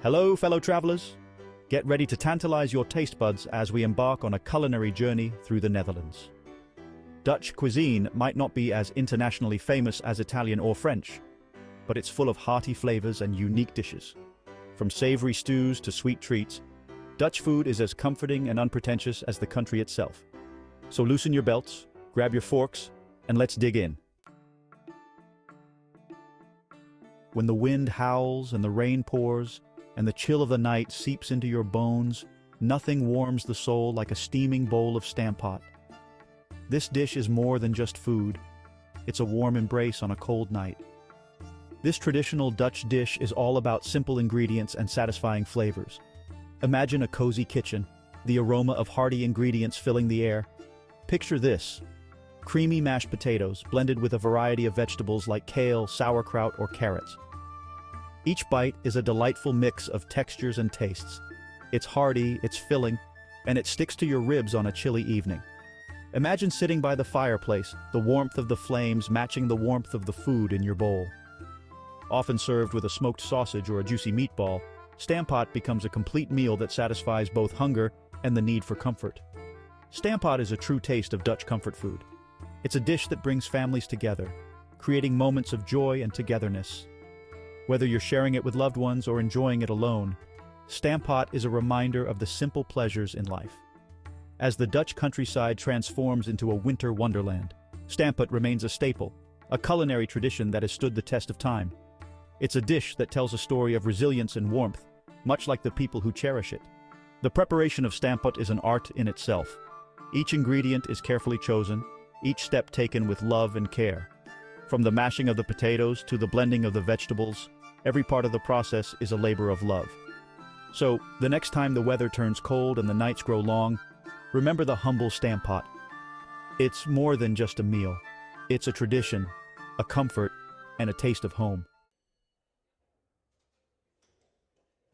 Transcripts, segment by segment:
Hello, fellow travelers. Get ready to tantalize your taste buds as we embark on a culinary journey through the Netherlands. Dutch cuisine might not be as internationally famous as Italian or French, but it's full of hearty flavors and unique dishes. From savory stews to sweet treats, Dutch food is as comforting and unpretentious as the country itself. So loosen your belts, grab your forks, and let's dig in. When the wind howls and the rain pours, and the chill of the night seeps into your bones, nothing warms the soul like a steaming bowl of stampot. This dish is more than just food. It's a warm embrace on a cold night. This traditional Dutch dish is all about simple ingredients and satisfying flavors. Imagine a cozy kitchen, the aroma of hearty ingredients filling the air. Picture this: creamy mashed potatoes blended with a variety of vegetables like kale, sauerkraut, or carrots. Each bite is a delightful mix of textures and tastes. It's hearty, it's filling, and it sticks to your ribs on a chilly evening. Imagine sitting by the fireplace, the warmth of the flames matching the warmth of the food in your bowl. Often served with a smoked sausage or a juicy meatball, stampot becomes a complete meal that satisfies both hunger and the need for comfort. Stampot is a true taste of Dutch comfort food. It's a dish that brings families together, creating moments of joy and togetherness. Whether you're sharing it with loved ones or enjoying it alone, stampot is a reminder of the simple pleasures in life. As the Dutch countryside transforms into a winter wonderland, stampot remains a staple, a culinary tradition that has stood the test of time. It's a dish that tells a story of resilience and warmth, much like the people who cherish it. The preparation of stampot is an art in itself. Each ingredient is carefully chosen, each step taken with love and care. From the mashing of the potatoes to the blending of the vegetables, every part of the process is a labor of love. So, the next time the weather turns cold and the nights grow long, remember the humble stampot. It's more than just a meal. It's a tradition, a comfort, and a taste of home.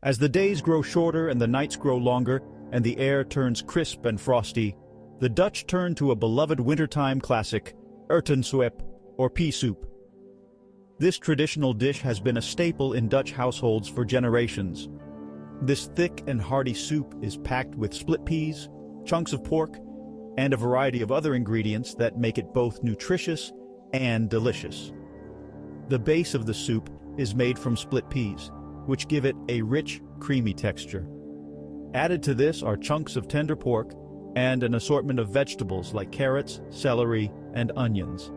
As the days grow shorter and the nights grow longer, and the air turns crisp and frosty, the Dutch turn to a beloved wintertime classic, erwtensoep, or pea soup. This traditional dish has been a staple in Dutch households for generations. This thick and hearty soup is packed with split peas, chunks of pork, and a variety of other ingredients that make it both nutritious and delicious. The base of the soup is made from split peas, which give it a rich, creamy texture. Added to this are chunks of tender pork and an assortment of vegetables like carrots, celery, and onions.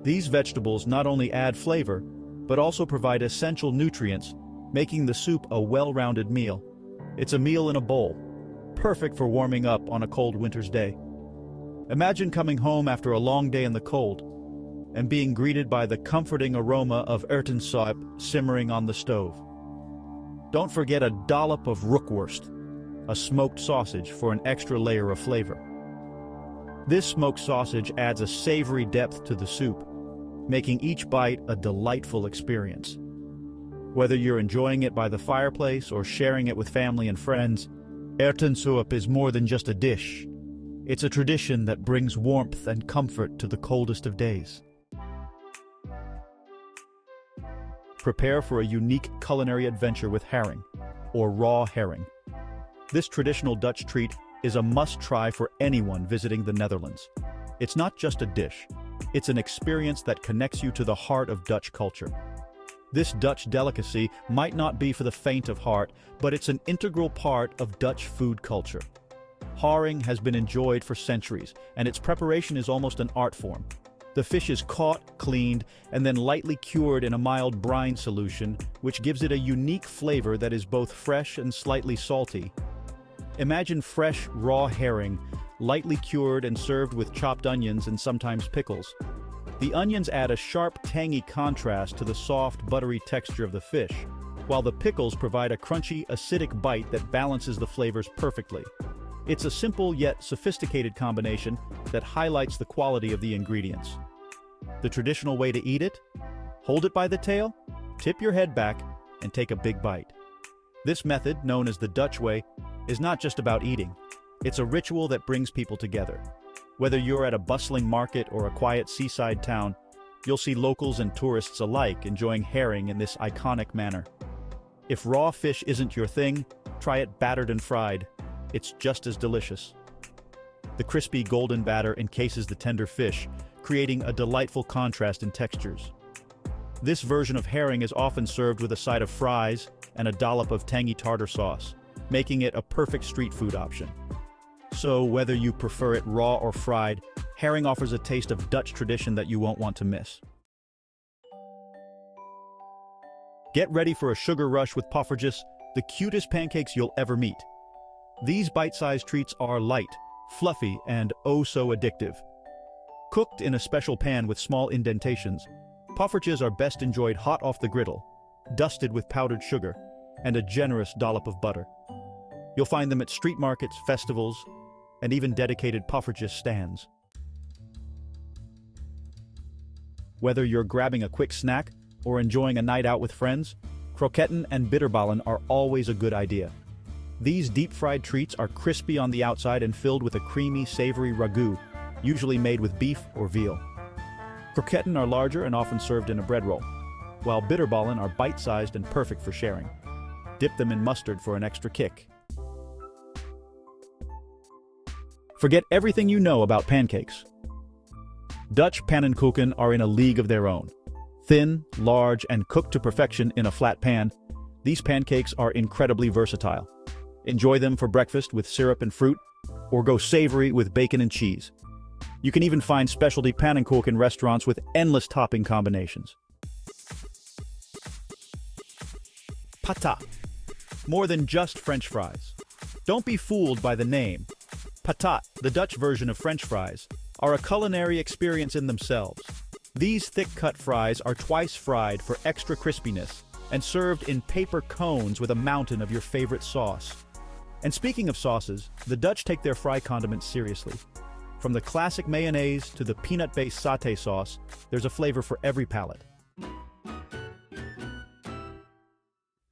These vegetables not only add flavor, but also provide essential nutrients, making the soup a well-rounded meal. It's a meal in a bowl, perfect for warming up on a cold winter's day. Imagine coming home after a long day in the cold, and being greeted by the comforting aroma of erwtensoep simmering on the stove. Don't forget a dollop of rookworst, a smoked sausage for an extra layer of flavor. This smoked sausage adds a savory depth to the soup, making each bite a delightful experience. Whether you're enjoying it by the fireplace or sharing it with family and friends, erwtensoep is more than just a dish. It's a tradition that brings warmth and comfort to the coldest of days. Prepare for a unique culinary adventure with herring, or raw herring. This traditional Dutch treat is a must-try for anyone visiting the Netherlands. It's not just a dish, it's an experience that connects you to the heart of Dutch culture. This Dutch delicacy might not be for the faint of heart, but it's an integral part of Dutch food culture. Herring has been enjoyed for centuries, and its preparation is almost an art form. The fish is caught, cleaned, and then lightly cured in a mild brine solution, which gives it a unique flavor that is both fresh and slightly salty. Imagine fresh, raw herring, lightly cured and served with chopped onions and sometimes pickles. The onions add a sharp, tangy contrast to the soft, buttery texture of the fish, while the pickles provide a crunchy, acidic bite that balances the flavors perfectly. It's a simple yet sophisticated combination that highlights the quality of the ingredients. The traditional way to eat it? Hold it by the tail, tip your head back, and take a big bite. This method, known as the Dutch way, is not just about eating. It's a ritual that brings people together. Whether you're at a bustling market or a quiet seaside town, you'll see locals and tourists alike enjoying herring in this iconic manner. If raw fish isn't your thing, try it battered and fried. It's just as delicious. The crispy golden batter encases the tender fish, creating a delightful contrast in textures. This version of herring is often served with a side of fries and a dollop of tangy tartar sauce, making it a perfect street food option. So, whether you prefer it raw or fried, herring offers a taste of Dutch tradition that you won't want to miss. Get ready for a sugar rush with Poffertjes, the cutest pancakes you'll ever meet. These bite-sized treats are light, fluffy, and oh so addictive. Cooked in a special pan with small indentations, Poffertjes are best enjoyed hot off the griddle, dusted with powdered sugar, and a generous dollop of butter. You'll find them at street markets, festivals, and even dedicated Poffertjes stands. Whether you're grabbing a quick snack or enjoying a night out with friends, Crotin and Balin are always a good idea. These deep-fried treats are crispy on the outside and filled with a creamy, savory ragout, usually made with beef or veal. Crotin are larger and often served in a bread roll, while Balin are bite-sized and perfect for sharing. Dip them in mustard for an extra kick. Forget everything you know about pancakes. Dutch pannenkoeken are in a league of their own. Thin, large, and cooked to perfection in a flat pan, these pancakes are incredibly versatile. Enjoy them for breakfast with syrup and fruit, or go savory with bacon and cheese. You can even find specialty pannenkoeken restaurants with endless topping combinations. Patat. More than just French fries. Don't be fooled by the name. Patat, the Dutch version of French fries, are a culinary experience in themselves. These thick-cut fries are twice fried for extra crispiness and served in paper cones with a mountain of your favorite sauce. And speaking of sauces, the Dutch take their fry condiments seriously. From the classic mayonnaise to the peanut-based sauté sauce, there's a flavor for every palate.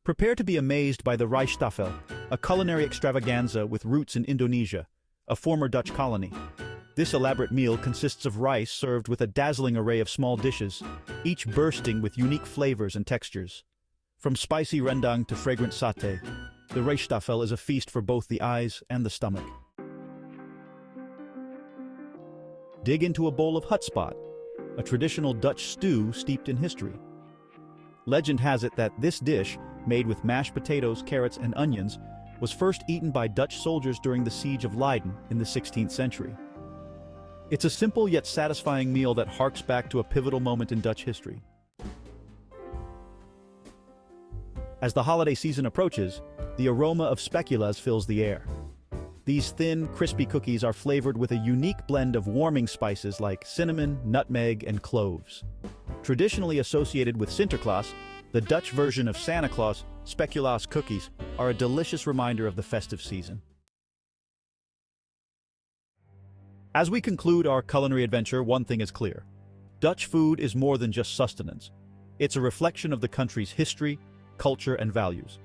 Prepare to be amazed by the Rfel, a culinary extravaganza with roots in Indonesia, a former Dutch colony. This elaborate meal consists of rice served with a dazzling array of small dishes, each bursting with unique flavors and textures. From spicy rendang to fragrant sauté, the Rfel is a feast for both the eyes and the stomach. Dig into a bowl of Hutspot, a traditional Dutch stew steeped in history. Legend has it that this dish, made with mashed potatoes, carrots, and onions, was first eaten by Dutch soldiers during the siege of Leiden in the 16th century. It's a simple yet satisfying meal that harks back to a pivotal moment in Dutch history. As the holiday season approaches, the aroma of Speculas fills the air. These thin, crispy cookies are flavored with a unique blend of warming spices like cinnamon, nutmeg, and cloves. Traditionally associated with Sinterklaas, the Dutch version of Santa Claus, Speculas cookies, are a delicious reminder of the festive season. As we conclude our culinary adventure, one thing is clear. Dutch food is more than just sustenance. It's a reflection of the country's history, culture, and values.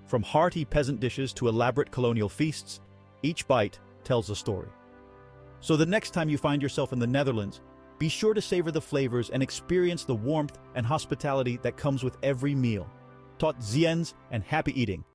From hearty peasant dishes to elaborate colonial feasts, each bite tells a story. So the next time you find yourself in the Netherlands, be sure to savor the flavors and experience the warmth and hospitality that comes with every meal. Tot ziens and happy eating!